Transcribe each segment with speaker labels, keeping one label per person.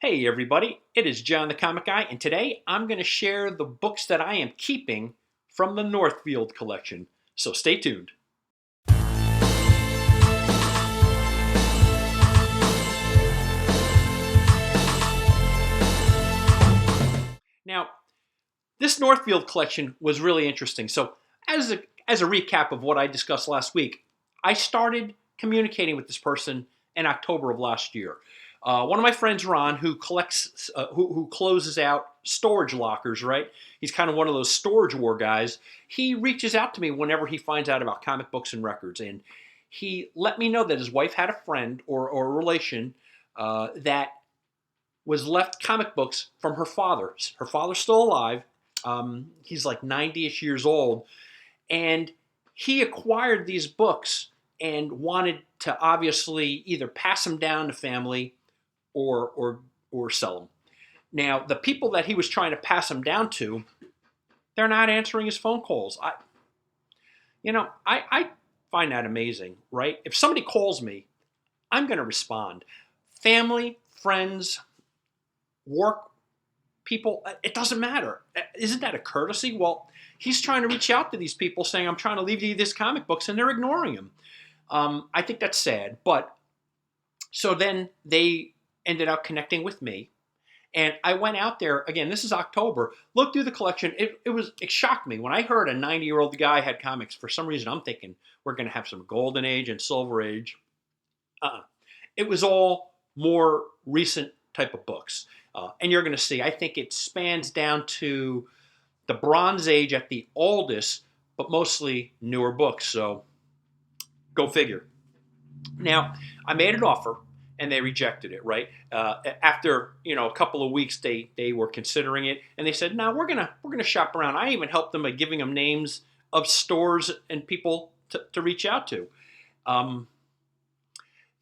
Speaker 1: Hey everybody, it is John the Comic Guy, and today I'm going to share the books that I am keeping from the Northfield Collection. So stay tuned. Now, this Northfield Collection was really interesting. So as a recap of what I discussed last week, I started communicating with this person in October of last year. One of my friends, Ron, who collects, who closes out storage lockers, right? He's kind of one of those storage war guys. He reaches out to me whenever he finds out about comic books and records, and he let me know that his wife had a friend or a relation that was left comic books from her father. Her father's still alive. He's like 90-ish years old, and he acquired these books and wanted to obviously either pass them down to family or sell them. Now, the people that he was trying to pass them down to, they're not answering his phone calls. I find that amazing, right? If somebody calls me, I'm going to respond. Family, friends, work people, it doesn't matter. Isn't that a courtesy? Well, he's trying to reach out to these people saying, I'm trying to leave you these comic books, and they're ignoring him. I think that's sad. But so then they ended up connecting with me. And I went out there, again, this is October, looked through the collection. It shocked me. When I heard a 90-year-old guy had comics, for some reason I'm thinking we're going to have some golden age and silver age. It was all more recent type of books. And you're going to see, I think it spans down to the Bronze Age at the oldest, but mostly newer books. So go figure. Now, I made an offer, and they rejected it, right? After a couple of weeks, they were considering it, and they said, "No, we're gonna shop around." I even helped them by giving them names of stores and people to reach out to. And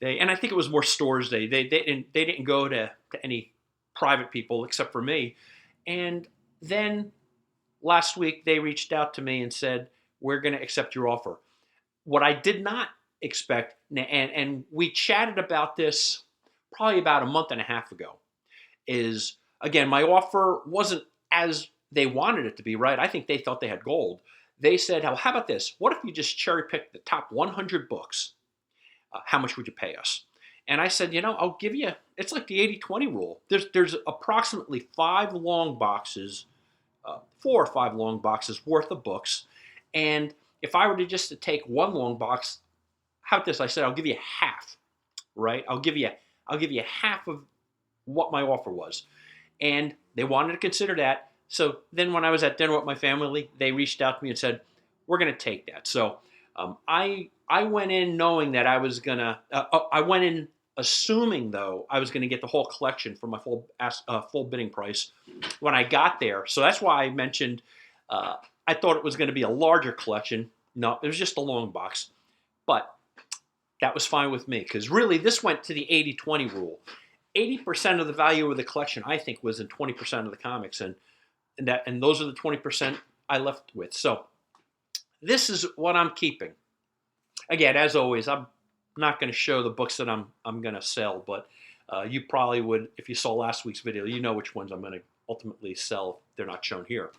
Speaker 1: I think it was more stores. They didn't go to any private people except for me. And then last week they reached out to me and said, "We're going to accept your offer." What I did not expect, and we chatted about this probably about a month and a half ago, is, again, my offer wasn't as they wanted it to be, right? I think they thought they had gold. They said, how about this? What if you just cherry pick the top 100 books? How much would you pay us? And I said, I'll give you, it's like the 80-20 rule. There's approximately 5 long boxes, 4 or 5 long boxes worth of books. And if I were to just to take one long box, how about this? I said, I'll give you half, right? I'll give you half of what my offer was. And they wanted to consider that. So then when I was at dinner with my family, they reached out to me and said, we're going to take that. So I went in knowing that I was going to, I went in assuming, though, I was going to get the whole collection for my full bidding price when I got there. So that's why I mentioned I thought it was going to be a larger collection. No, it was just a long box. But that was fine with me, because really this went to the 80-20 rule. 80% of the value of the collection, I think, was in 20% of the comics, and those are the 20% I left with. So this is what I'm keeping. Again, as always, I'm not going to show the books that I'm going to sell, but you probably would, if you saw last week's video, you know which ones I'm going to ultimately sell if they're not shown here.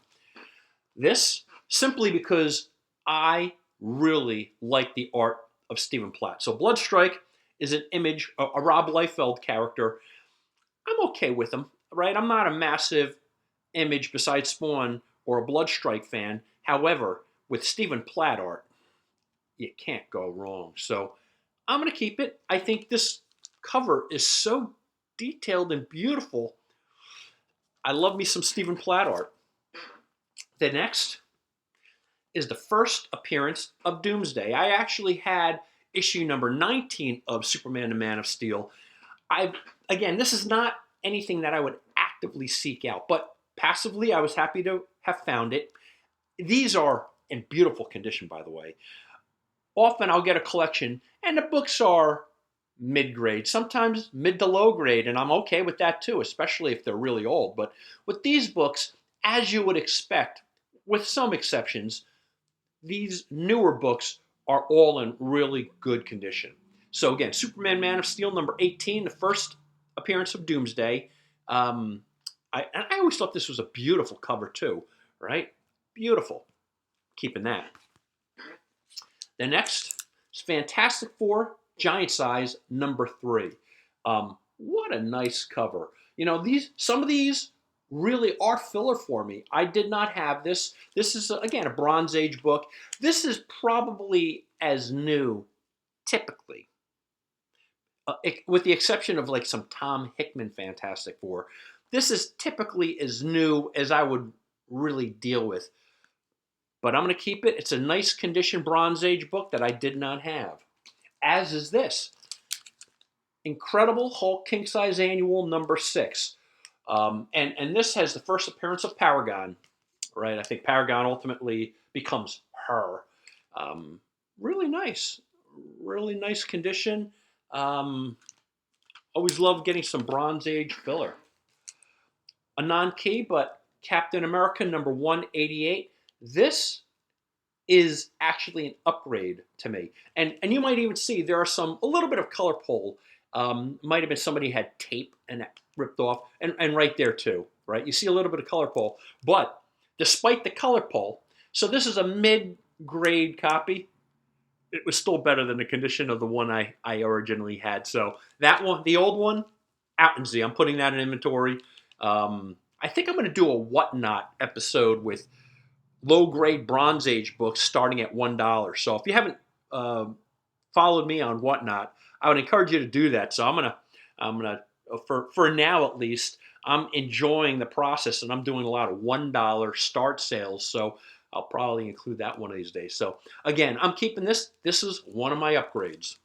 Speaker 1: This, simply because I really like the art of Stephen Platt. So Bloodstrike is an image, a Rob Liefeld character. I'm okay with him, right? I'm not a massive Image besides Spawn or a Bloodstrike fan. However, with Stephen Platt art, you can't go wrong. So I'm going to keep it. I think this cover is so detailed and beautiful. I love me some Stephen Platt art. The next is the first appearance of Doomsday. I actually had issue number 19 of Superman and Man of Steel. Again, this is not anything that I would actively seek out, but passively I was happy to have found it. These are in beautiful condition, by the way. Often I'll get a collection and the books are mid-grade, sometimes mid to low grade, and I'm okay with that too, especially if they're really old. But with these books, as you would expect, with some exceptions, these newer books are all in really good condition. So again, Superman Man of Steel number 18, the first appearance of Doomsday. Um, I always thought this was a beautiful cover too, right? Beautiful. Keeping that. The next is Fantastic Four, giant size, number 3. What a nice cover. You know, these some of these really are filler for me. I did not have this. This is again a Bronze Age book. This is probably as new, typically, with the exception of like some Tom Hickman Fantastic Four. This is typically as new as I would really deal with. But I'm going to keep it. It's a nice condition Bronze Age book that I did not have. As is this Incredible Hulk King Size Annual number 6. And this has the first appearance of Paragon, right? I think Paragon ultimately becomes her. Um, really nice. Really nice condition. Um, Always love getting some Bronze Age filler. A non-key, but Captain America number 188. This is actually an upgrade to me. And you might even see there are a little bit of color pull. Might have been somebody had tape and that ripped off, and right there too, right? You see a little bit of color pull, but despite the color pull, so this is a mid-grade copy. It was still better than the condition of the one I originally had. So that one, the old one, out in Z. I'm putting that in inventory. I think I'm going to do a whatnot episode with low grade Bronze Age books starting at $1. So if you haven't followed me on whatnot, I would encourage you to do that. So I'm gonna for now at least, I'm enjoying the process and I'm doing a lot of $1 start sales. So I'll probably include that one of these days. So again, I'm keeping this. This is one of my upgrades.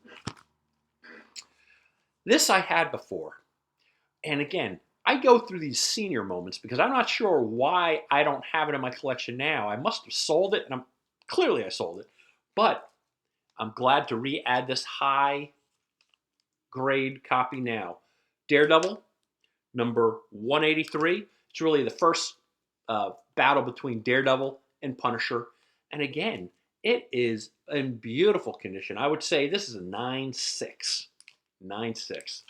Speaker 1: This I had before, and again, I go through these senior moments because I'm not sure why I don't have it in my collection now. I must have sold it, and clearly I sold it. But I'm glad to re-add this high grade copy now. Daredevil, number 183. It's really the first battle between Daredevil and Punisher. And again, it is in beautiful condition. I would say this is a 9.6. 9.6.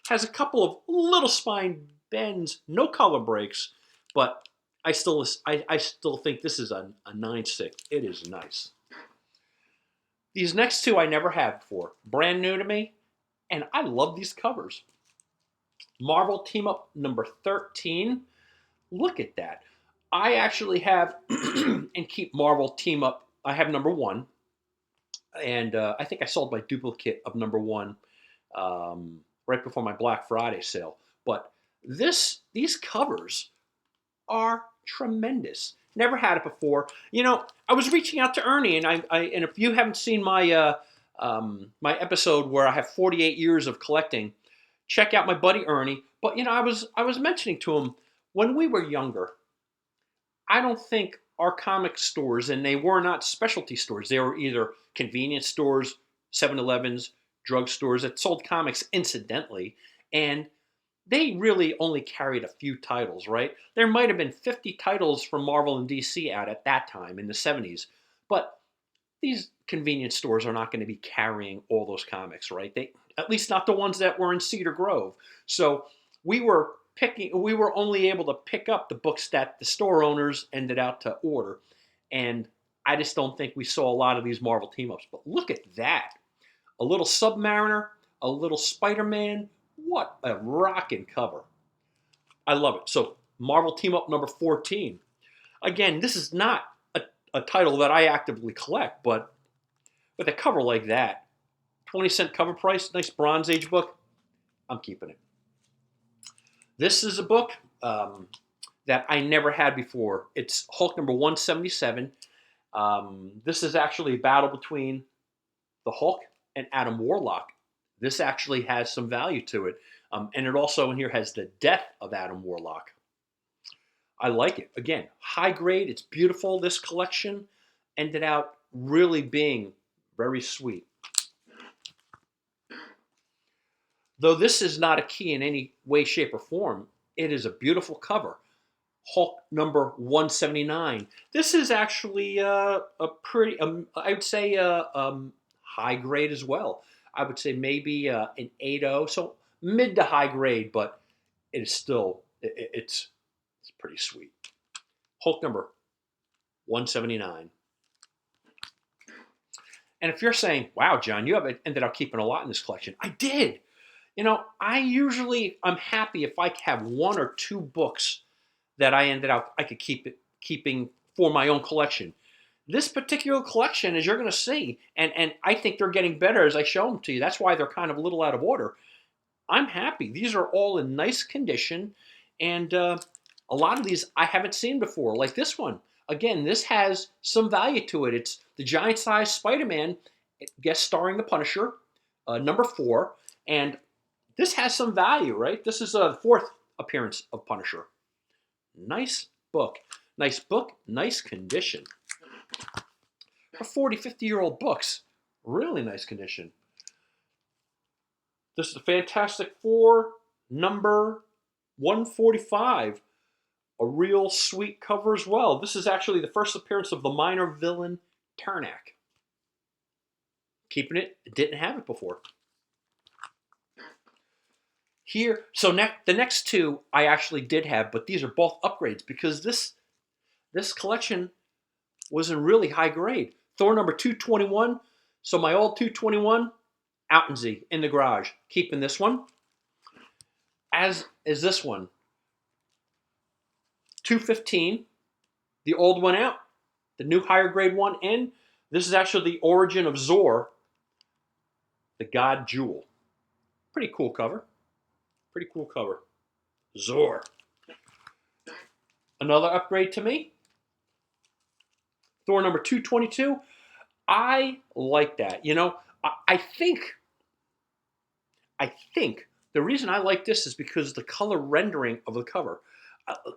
Speaker 1: Has a couple of little spine bends, no color breaks, but I still think this is a 9.6. It is nice. These next two I never had before. Brand new to me, and I love these covers. Marvel Team Up number 13. Look at that. I actually have and keep Marvel Team Up. I have number 1, and I think I sold my duplicate of number 1 right before my Black Friday sale. But these covers are tremendous. Never had it before. You know, I was reaching out to Ernie, and and if you haven't seen my my episode where I have 48 years of collecting, check out my buddy Ernie. But you know, I was mentioning to him when we were younger, I don't think our comic stores, and they were not specialty stores, they were either convenience stores, 7-Elevens, drugstores that sold comics incidentally, and they really only carried a few titles, right? There might have been 50 titles from Marvel and DC out at that time in the 70s, but these convenience stores are not going to be carrying all those comics, right? They, at least not the ones that were in Cedar Grove. So we were only able to pick up the books that the store owners ended out to order. And I just don't think we saw a lot of these Marvel team-ups. But look at that. A little Submariner, a little Spider-Man. What a rockin' cover. I love it. So Marvel Team-Up number 14. Again, this is not a title that I actively collect, but with a cover like that, 20-cent cover price, nice Bronze Age book, I'm keeping it. This is a book that I never had before. It's Hulk number 177. This is actually a battle between the Hulk and Adam Warlock. This actually has some value to it. And it also in here has the death of Adam Warlock. I like it. Again, high grade. It's beautiful. This collection ended out really being very sweet. Though this is not a key in any way, shape, or form, it is a beautiful cover. Hulk number 179. This is actually a pretty, I would say, high grade as well. I would say maybe an 8.0, so mid to high grade, but it is still, it's pretty sweet. Hulk number 179. And if you're saying, wow, John, you have ended up keeping a lot in this collection. I did. I'm happy if I have one or two books that I could keeping for my own collection. This particular collection, as you're going to see, and I think they're getting better as I show them to you. That's why they're kind of a little out of order. I'm happy. These are all in nice condition, and a lot of these I haven't seen before, like this one. Again, this has some value to it. It's the giant-sized Spider-Man, guest starring the Punisher, number 4, and this has some value, right? This is a 4th appearance of Punisher. Nice book. Nice book, nice condition. For 40, 50-year-old books, really nice condition. This is the Fantastic Four, number 145. A real sweet cover as well. This is actually the first appearance of the minor villain, Tarnak. Keeping it, didn't have it before. Here, so the next two I actually did have, but these are both upgrades because this collection was in really high grade. Thor number 221. So my old 221, out in the garage. Keeping this one. As is this one. 215. The old one out. The new higher grade one in. This is actually the origin of Zor, the God Jewel. Pretty cool cover. Pretty cool cover. Zor. Another upgrade to me. Thor number 222. I like that. I think the reason I like this is because the color rendering of the cover.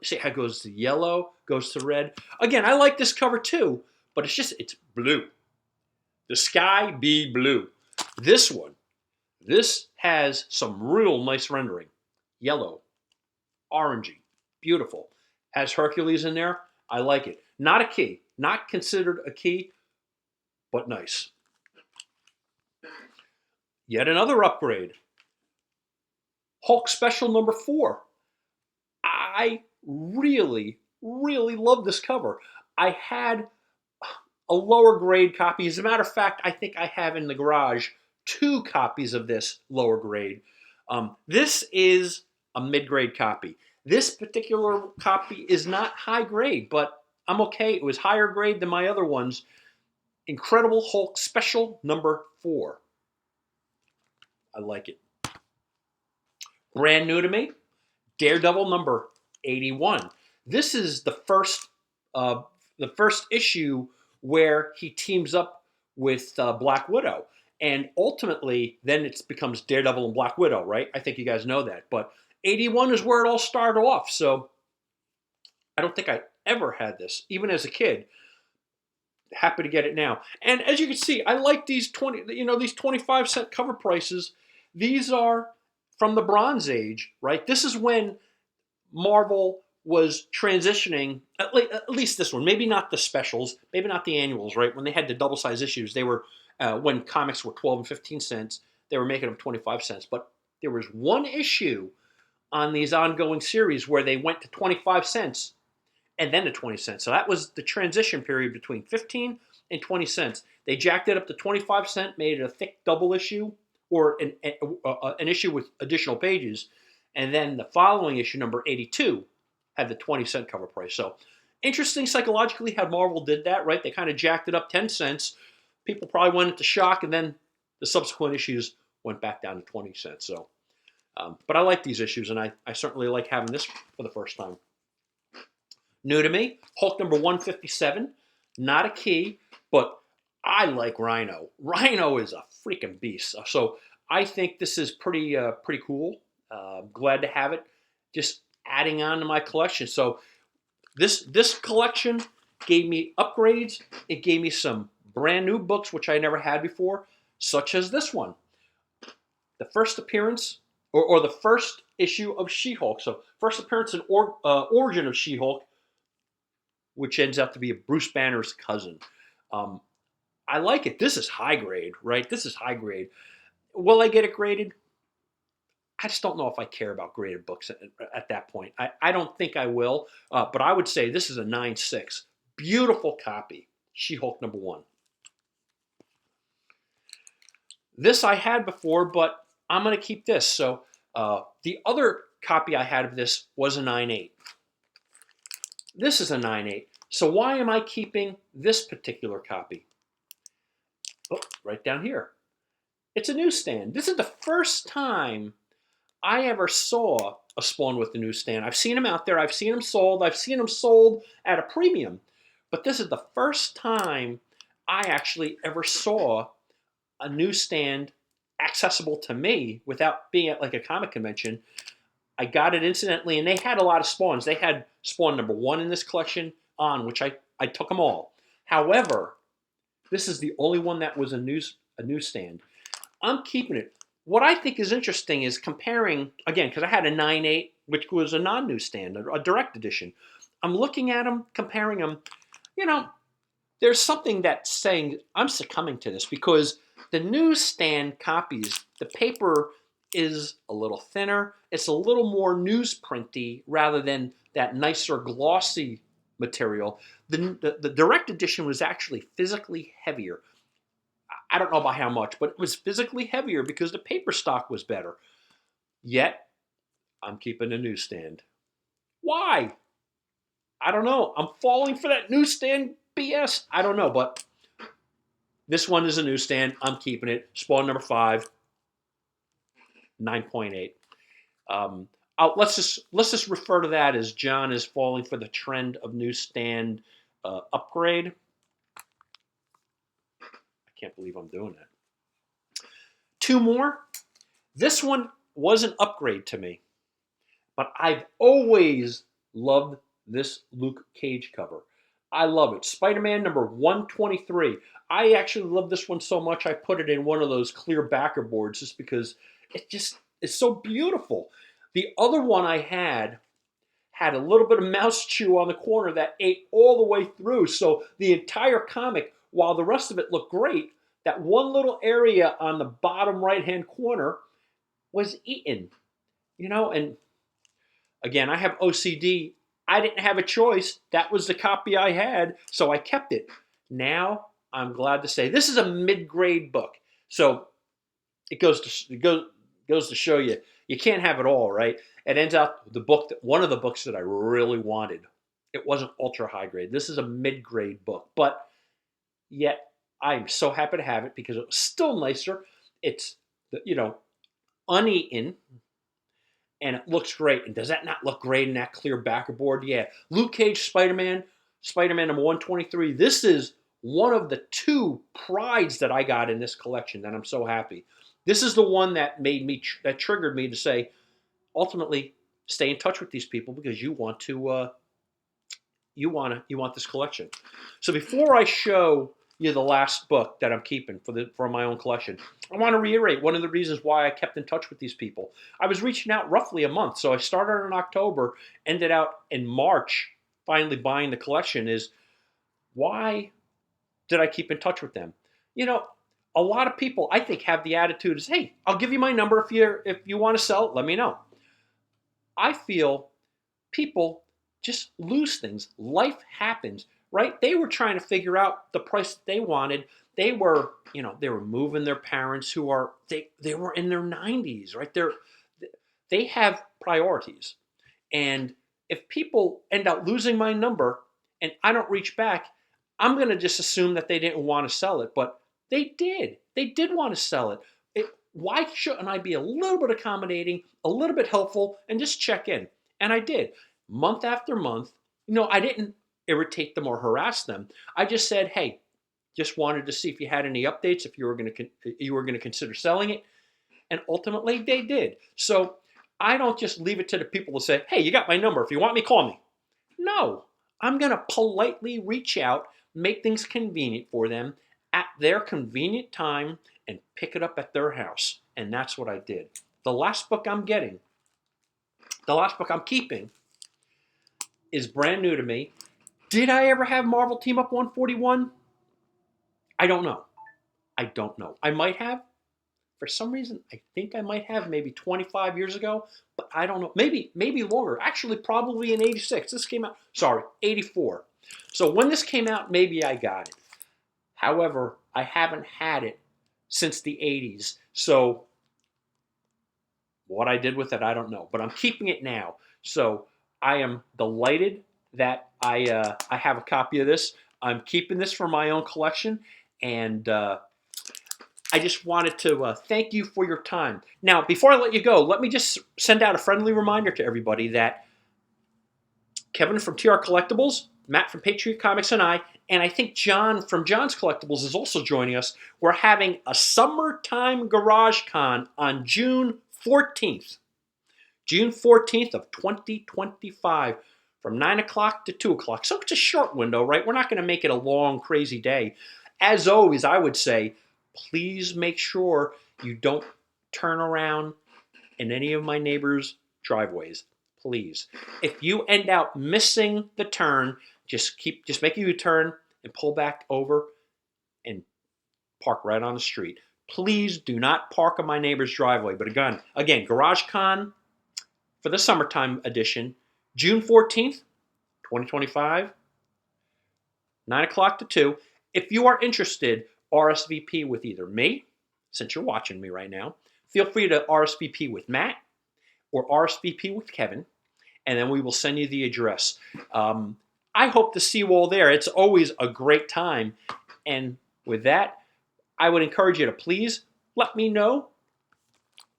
Speaker 1: See how it goes to yellow, goes to red. Again, I like this cover too, but it's blue. The sky be blue. This one, this has some real nice rendering. Yellow, orangey, beautiful. Has Hercules in there. I like it. Not a key. Not considered a key, but nice. Yet another upgrade. Hulk Special number 4. I really, really love this cover. I had a lower grade copy. As a matter of fact, I think I have in the garage 2 copies of this lower grade. This is a mid-grade copy. This particular copy is not high grade, but I'm okay. It was higher grade than my other ones. Incredible Hulk Special number 4. I like it. Brand new to me, Daredevil number 81. This is the first issue where he teams up with Black Widow. And ultimately, then it becomes Daredevil and Black Widow, right? I think you guys know that. But 81 is where it all started off. So I don't think I ever had this, even as a kid. Happy to get it now. And as you can see, I like these 25-cent cover prices. These are from the Bronze Age, right? This is when Marvel was transitioning, at least this one, maybe not the specials, maybe not the annuals, right? When they had the double-size issues, they were, when comics were 12 and 15 cents, they were making them 25 cents. But there was one issue on these ongoing series where they went to 25 cents and then to 20 cents. So that was the transition period between 15 and 20 cents. They jacked it up to 25 cents, made it a thick double issue or an issue with additional pages. And then the following issue, number 82, had the 20-cent cover price. So interesting psychologically how Marvel did that, right? They kind of jacked it up 10 cents. People probably went into shock, and then the subsequent issues went back down to 20 cents. So, but I like these issues, and I certainly like having this for the first time. New to me, Hulk number 157. Not a key, but I like Rhino. Rhino is a freaking beast. So I think this is pretty cool. Glad to have it. Just adding on to my collection. So this collection gave me upgrades. It gave me some brand new books, which I never had before, such as this one. The first appearance, or the first issue of She-Hulk. So first appearance and origin of She-Hulk, which ends up to be Bruce Banner's cousin. I like it. This is high grade, right? This is high grade. Will I get it graded? I just don't know if I care about graded books at that point. I don't think I will, but I would say this is a 9.6. Beautiful copy. She-Hulk #1. This I had before, but I'm going to keep this. So the other copy I had of this was a 9.8. This is a 9.8. So why am I keeping this particular copy? Oh, right down here. It's a newsstand. This is the first time I ever saw a Spawn with the newsstand. I've seen them out there. I've seen them sold. I've seen them sold at a premium. But this is the first time I actually ever saw a newsstand accessible to me without being at like a comic convention. I got it incidentally, and they had a lot of Spawns. They had Spawn #1 in this collection on, which I took them all. However, this is the only one that was a newsstand. I'm keeping it. What I think is interesting is comparing, again, because I had a 9.8, which was a non-newsstand, a direct edition. I'm looking at them, comparing them. You know, there's something that's saying I'm succumbing to this because the newsstand copies, the paper is a little thinner. It's a little more newsprinty rather than that nicer glossy material. The direct edition was actually physically heavier. I don't know by how much, but it was physically heavier because the paper stock was better. Yet, I'm keeping a newsstand. Why? I don't know. I'm falling for that newsstand BS. I don't know, but this one is a newsstand. I'm keeping it. Spawn #5, 9.8. Let's just refer to that as John is falling for the trend of newsstand upgrade. I can't believe I'm doing that. 2 more. This one was an upgrade to me, but I've always loved this Luke Cage cover. I love it. Spider-Man #123. I actually love this one so much I put it in one of those clear backer boards just because it just is so beautiful. The other one I had a little bit of mouse chew on the corner that ate all the way through. So the entire comic, while the rest of it looked great, that one little area on the bottom right-hand corner was eaten. And again, I have OCD. I didn't have a choice. That was the copy I had, so I kept it. Now, I'm glad to say this is a mid-grade book. So it goes to show you, you can't have it all, right? It ends out one of the books that I really wanted. It wasn't ultra high grade. This is a mid-grade book, but yet I'm so happy to have it because it was still nicer. It's uneaten, and it looks great. And does that not look great in that clear backer board? Yeah. Luke Cage, Spider-Man #123. This is one of the 2 prides that I got in this collection that I'm so happy. This is the one that that triggered me to say, ultimately, stay in touch with these people because you want this collection. So before I show you the last book that I'm keeping for my own collection, I want to reiterate one of the reasons why I kept in touch with these people. I was reaching out roughly a month. So I started in October, ended out in March, finally buying the collection. Is why did I keep in touch with them? A lot of people, I think, have the attitude is, hey, I'll give you my number if you want to sell it, let me know. I feel people just lose things. Life happens, right? They were trying to figure out the price that they wanted. They were moving their parents who are, they were in their 90s, right? They have priorities. And if people end up losing my number and I don't reach back, I'm going to just assume that they didn't want to sell it, but they did. They did want to sell it. Why shouldn't I be a little bit accommodating, a little bit helpful, and just check in? And I did. Month after month. I didn't irritate them or harass them. I just said, hey, just wanted to see if you had any updates, if you were going to consider selling it. And ultimately, they did. So I don't just leave it to the people to say, hey, you got my number. If you want me, call me. No. I'm going to politely reach out, make things convenient for them at their convenient time, and pick it up at their house. And that's what I did. The last book I'm keeping, is brand new to me. Did I ever have Marvel Team Up 141? I don't know. I might have. For some reason, I think I might have maybe 25 years ago, but I don't know. Maybe longer. Actually, probably in 86. This came out, sorry, 84. So when this came out, maybe I got it. However, I haven't had it since the 80s. So what I did with it, I don't know. But I'm keeping it now. So I am delighted that I have a copy of this. I'm keeping this for my own collection. And I just wanted to thank you for your time. Now, before I let you go, let me just send out a friendly reminder to everybody that Kevin from TR Collectibles, Matt from Patriot Comics, and I think John from John's Collectibles is also joining us. We're having a summertime garage con on June 14th. June 14th of 2025 from 9 o'clock to 2 o'clock. So it's a short window, right? We're not going to make it a long, crazy day. As always, I would say, please make sure you don't turn around in any of my neighbors' driveways. Please. If you end up missing the turn, just make a U-turn and pull back over and park right on the street. Please do not park on my neighbor's driveway. But again, Garage Con for the summertime edition, June 14th, 2025, 9 o'clock to 2. If you are interested, RSVP with either me, since you're watching me right now, feel free to RSVP with Matt or RSVP with Kevin, and then we will send you the address. I hope to see you all there. It's always a great time. And with that, I would encourage you to please let me know.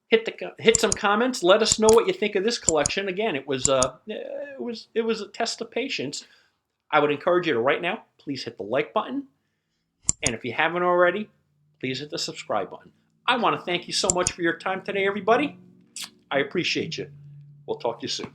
Speaker 1: Hit some comments. Let us know what you think of this collection. Again, it was a test of patience. I would encourage you to right now, please hit the like button. And if you haven't already, please hit the subscribe button. I want to thank you so much for your time today, everybody. I appreciate you. We'll talk to you soon.